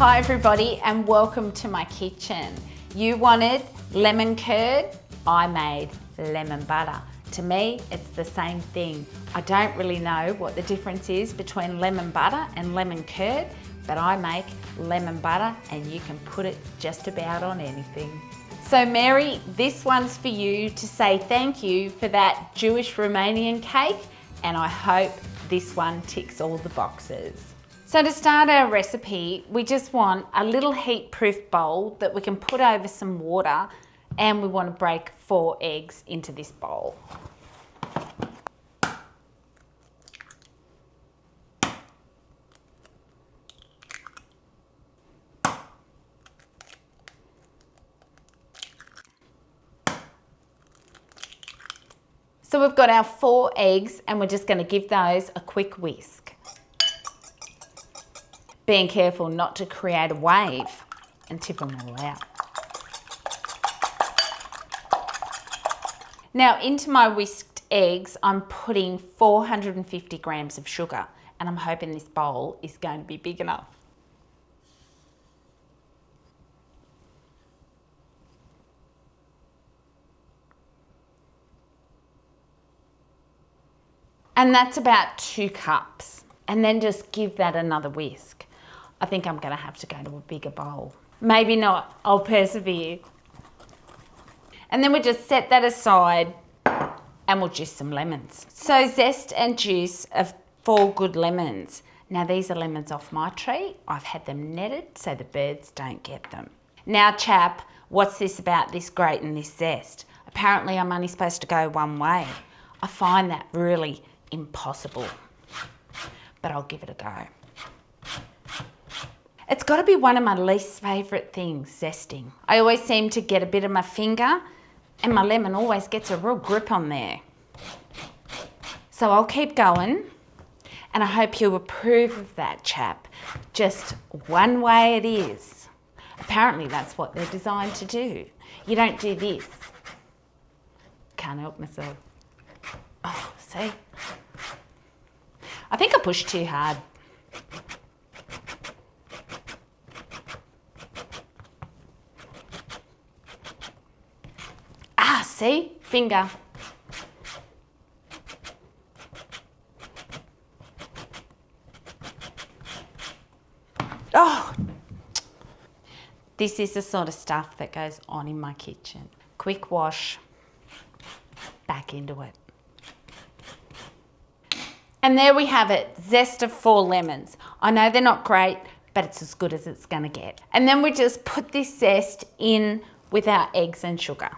Hi everybody and welcome to my kitchen. You wanted lemon curd, I made lemon butter. To me, it's the same thing. I don't really know what the difference is between lemon butter and lemon curd, but I make lemon butter and you can put it just about on anything. So Mary, this one's for you to say thank you for that Jewish Romanian cake, and I hope this one ticks all the boxes. So to start our recipe, we just want a little heat-proof bowl that we can put over some water, and we want to break 4 eggs into this bowl. So we've got our 4 eggs and we're just going to give those a quick whisk. Being careful not to create a wave and tip them all out. Now into my whisked eggs, I'm putting 450 grams of sugar, and I'm hoping this bowl is going to be big enough. And that's about 2 cups. And then just give that another whisk. I think I'm going to have to go to a bigger bowl. Maybe not, I'll persevere. And then we just set that aside and we'll juice some lemons. So zest and juice of 4 good lemons. Now these are lemons off my tree. I've had them netted so the birds don't get them. Now chap, what's this about this grate and this zest? Apparently I'm only supposed to go one way. I find that really impossible, but I'll give it a go. It's got to be one of my least favourite things, zesting. I always seem to get a bit of my finger and my lemon always gets a real grip on there. So I'll keep going, and I hope you approve of that, chap. Just one way it is. Apparently that's what they're designed to do. You don't do this. Can't help myself. Oh, see? I think I pushed too hard. Ah, see? Finger. Oh! This is the sort of stuff that goes on in my kitchen. Quick wash, back into it. And there we have it, zest of 4 lemons. I know they're not great, but it's as good as it's gonna get. And then we just put this zest in with our eggs and sugar.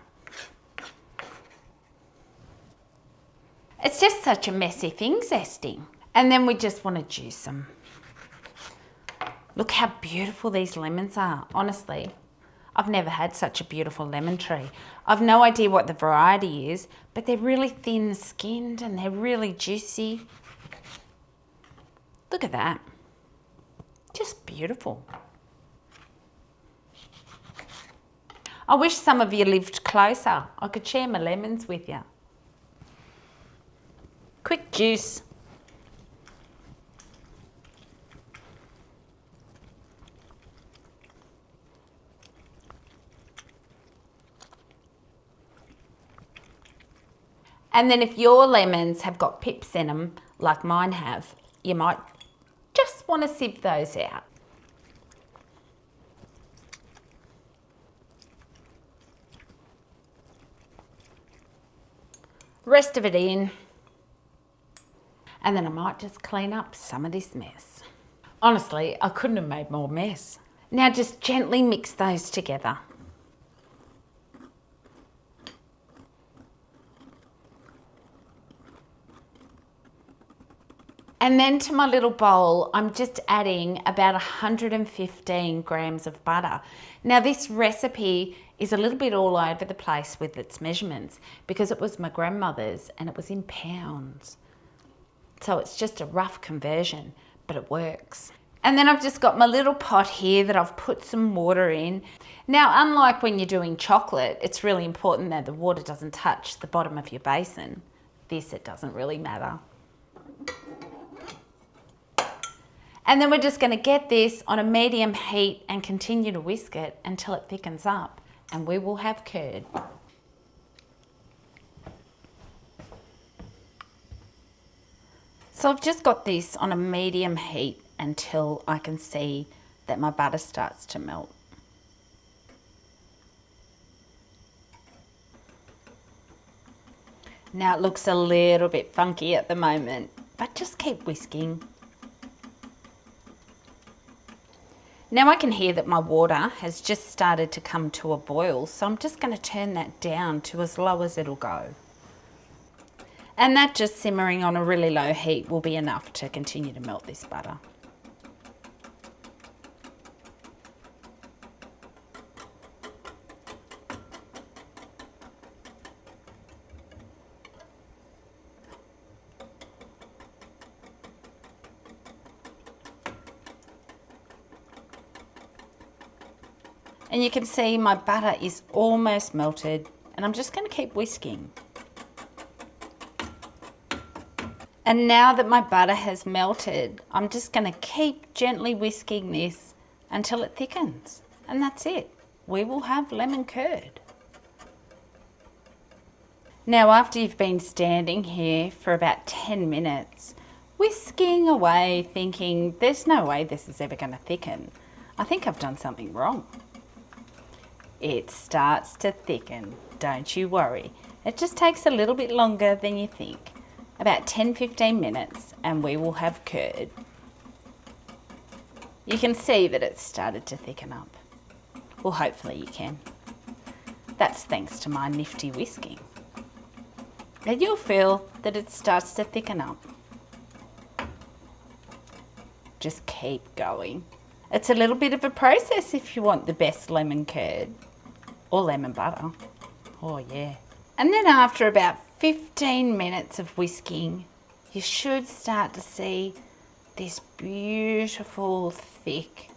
It's just such a messy thing, zesting. And then we just wanna juice them. Look how beautiful these lemons are, honestly. I've never had such a beautiful lemon tree. I've no idea what the variety is, but they're really thin skinned and they're really juicy. Look at that. Just beautiful. I wish some of you lived closer. I could share my lemons with you. Quick juice. And then if your lemons have got pips in them, like mine have, you might just want to sieve those out. Rest of it in. And then I might just clean up some of this mess. Honestly, I couldn't have made more mess. Now just gently mix those together. And then to my little bowl, I'm just adding about 115 grams of butter. Now this recipe is a little bit all over the place with its measurements because it was my grandmother's and it was in pounds. So it's just a rough conversion, but it works. And then I've just got my little pot here that I've put some water in. Now, unlike when you're doing chocolate, it's really important that the water doesn't touch the bottom of your basin. This, it doesn't really matter. And then we're just going to get this on a medium heat and continue to whisk it until it thickens up, and we will have curd. So I've just got this on a medium heat until I can see that my butter starts to melt. Now it looks a little bit funky at the moment, but just keep whisking. Now I can hear that my water has just started to come to a boil, so I'm just going to turn that down to as low as it'll go. And that just simmering on a really low heat will be enough to continue to melt this butter. And you can see my butter is almost melted, and I'm just going to keep whisking. And now that my butter has melted, I'm just going to keep gently whisking this until it thickens. And that's it. We will have lemon curd. Now, after you've been standing here for about 10 minutes, whisking away, thinking, there's no way this is ever going to thicken, I think I've done something wrong. It starts to thicken, don't you worry. It just takes a little bit longer than you think. About 10-15 minutes and we will have curd. You can see that it's started to thicken up. Well, hopefully you can. That's thanks to my nifty whisking. And you'll feel that it starts to thicken up. Just keep going. It's a little bit of a process if you want the best lemon curd or lemon butter. Oh yeah. And then after about 15 minutes of whisking, you should start to see this beautiful thick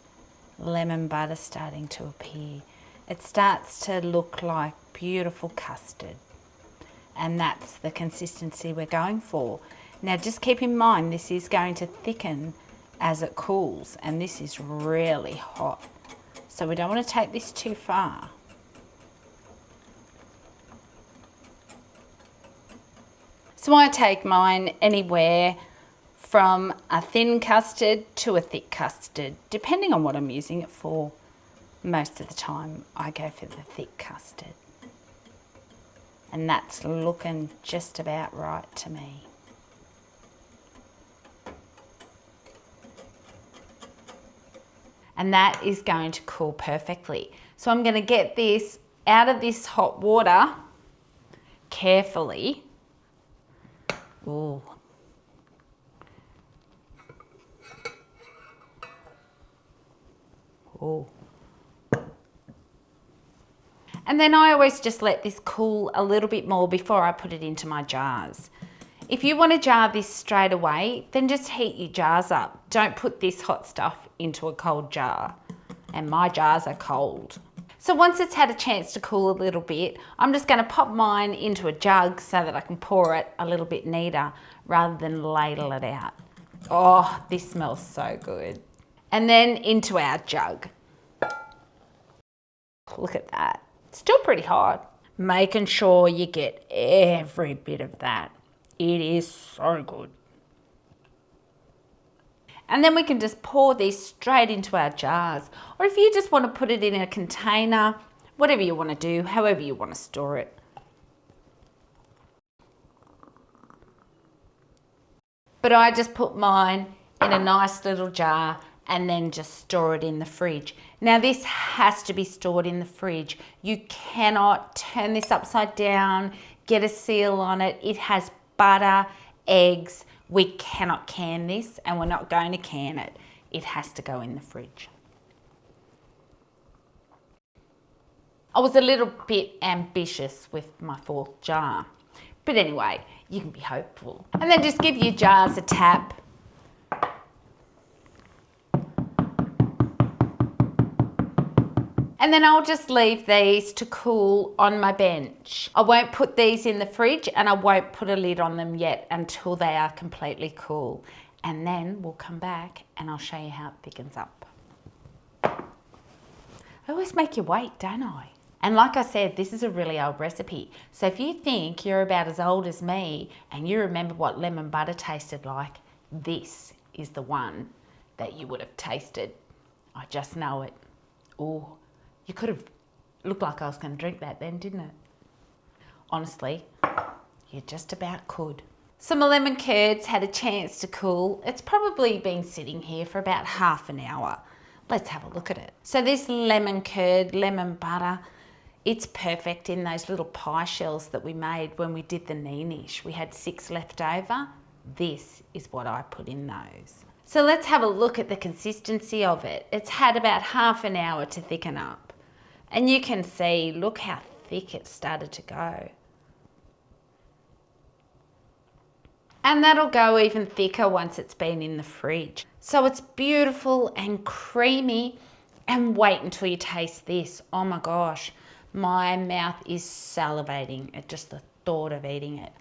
lemon butter starting to appear. It starts to look like beautiful custard, and that's the consistency we're going for. Now just keep in mind this is going to thicken as it cools, and this is really hot, so we don't want to take this too far. So I take mine anywhere from a thin custard to a thick custard, depending on what I'm using it for. Most of the time I go for the thick custard. And that's looking just about right to me. And that is going to cool perfectly. So I'm going to get this out of this hot water carefully. Ooh. Ooh. And then I always just let this cool a little bit more before I put it into my jars. If you want to jar this straight away, then just heat your jars up. Don't put this hot stuff into a cold jar. And my jars are cold. So once it's had a chance to cool a little bit, I'm just going to pop mine into a jug so that I can pour it a little bit neater rather than ladle it out. Oh, this smells so good. And then into our jug. Look at that. Still pretty hot. Making sure you get every bit of that. It is so good. And then we can just pour this straight into our jars. Or if you just want to put it in a container, whatever you want to do, however you want to store it. But I just put mine in a nice little jar and then just store it in the fridge. Now this has to be stored in the fridge. You cannot turn this upside down, get a seal on it. It has butter, eggs. We cannot can this, and we're not going to can it. It has to go in the fridge. I was a little bit ambitious with my fourth jar. But anyway, you can be hopeful. And then just give your jars a tap. And then I'll just leave these to cool on my bench. I won't put these in the fridge and I won't put a lid on them yet until they are completely cool. and then we'll come back and I'll show you how it thickens up. I always make you wait, don't I? And like I said, this is a really old recipe. So if you think you're about as old as me and you remember what lemon butter tasted like, this is the one that you would have tasted. I just know it. Oh, you could have looked like I was going to drink that then, didn't it? Honestly, you just about could. So my lemon curds had a chance to cool. It's probably been sitting here for about half an hour. Let's have a look at it. So this lemon curd, lemon butter, it's perfect in those little pie shells that we made when we did the neenish. We had 6 left over. This is what I put in those. So let's have a look at the consistency of it. It's had about half an hour to thicken up. And you can see, look how thick it started to go. And that'll go even thicker once it's been in the fridge. So it's beautiful and creamy. And wait until you taste this. Oh my gosh, my mouth is salivating at just the thought of eating it.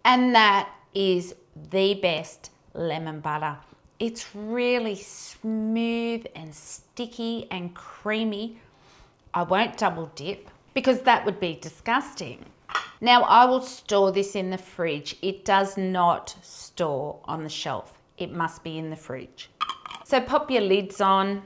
And that is the best lemon butter. It's really smooth and sticky and creamy. I won't double dip because that would be disgusting. Now I will store this in the fridge. It does not store on the shelf. It must be in the fridge. So pop your lids on.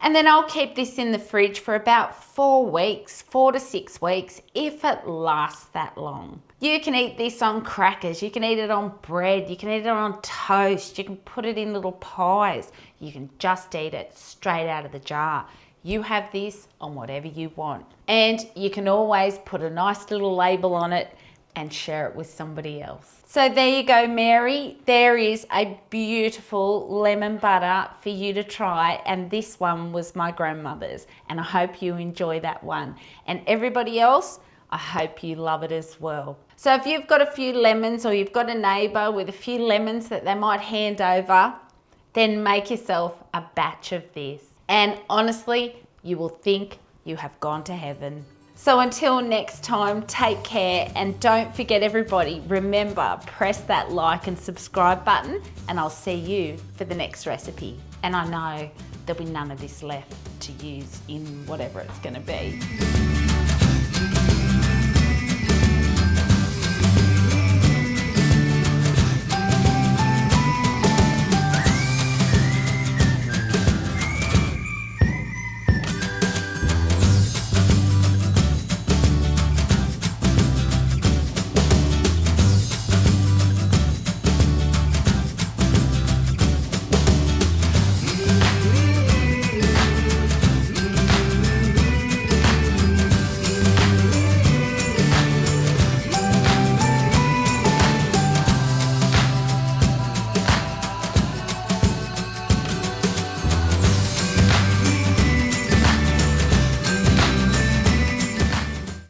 And then I'll keep this in the fridge for about 4 weeks, 4 to 6 weeks, if it lasts that long. You can eat this on crackers, you can eat it on bread, you can eat it on toast, you can put it in little pies. You can just eat it straight out of the jar. You have this on whatever you want. And you can always put a nice little label on it and share it with somebody else. So there you go, Mary. There is a beautiful lemon butter for you to try. And this one was my grandmother's. And I hope you enjoy that one. And everybody else, I hope you love it as well. So if you've got a few lemons or you've got a neighbour with a few lemons that they might hand over, then make yourself a batch of this. And honestly, you will think you have gone to heaven. So until next time, take care, and don't forget everybody, remember, press that like and subscribe button, and I'll see you for the next recipe. And I know there'll be none of this left to use in whatever it's going to be.